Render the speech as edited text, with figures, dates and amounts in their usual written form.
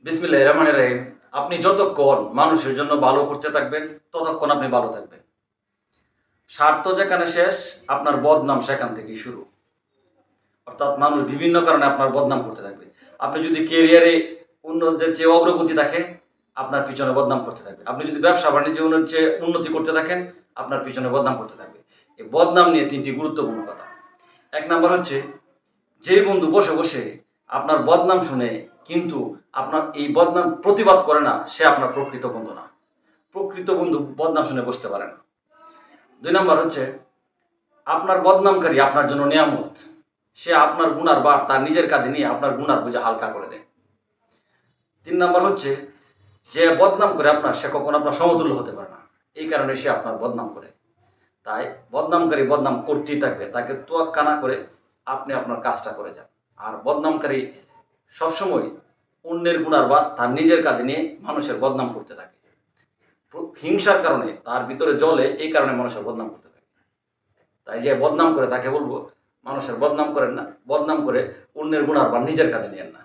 বিসমিল্লাহির রহমানির রহিম। আপনি যতক্ষণ মানুষের জন্য ভালো করতে থাকবেন, ততক্ষণ আপনি ভালো থাকবেন। স্বার্থ যেখানে শেষ, আপনার বদনাম সেখান থেকেই শুরু। অর্থাৎ মানুষ বিভিন্ন কারণে আপনার বদনাম করতে থাকবে। আপনি যদি কেরিয়ারে অন্যদের চেয়ে অগ্রগতি থাকে, আপনার পিছনে বদনাম করতে থাকবে। আপনি যদি ব্যবসা বাণিজ্যে অন্যের চেয়ে উন্নতি করতে থাকেন, আপনার পিছনে বদনাম করতে থাকবে। এই বদনাম নিয়ে ৩টি গুরুত্বপূর্ণ কথা। ১ নাম্বার হচ্ছে, যে বন্ধু বসে বসে আপনার বদনাম শুনে কিন্তু আপনার এই বদনাম প্রতিবাদ করে না, সে আপনার প্রকৃত বন্ধু না। প্রকৃত বন্ধু বদনাম শুনে বসতে পারে না। ২ নাম্বার হচ্ছে, আপনার বদনামকারী আপনার জন্য নিয়ামত। সে আপনার গুনার ভার তার নিজের কাঁধে নিয়ে আপনার গুনার বোঝা হালকা করে দেয়। ৩ নাম্বার হচ্ছে, যে বদনাম করে আপনার, সে কখনো আপনার সমতুল্য হতে পারে না। এই কারণে সে আপনার বদনাম করে। তাই বদনামকারী বদনাম করতেই থাকবে, তাকে তোয়াক্কা না করে আপনি আপনার কাজটা করে যান। আর বদনামকারী সবসময় অন্যের গুনার ভার তার নিজের কাঁধে নিয়ে মানুষের বদনাম করতে থাকে। হিংসার কারণে তার ভিতরে জ্বলে, এই কারণে মানুষের বদনাম করতে থাকে। তাই যে বদনাম করে তাকে বলবো, মানুষের বদনাম করেন না, বদনাম করে অন্যের গুনার ভার নিজের কাঁধে নিয়েন না।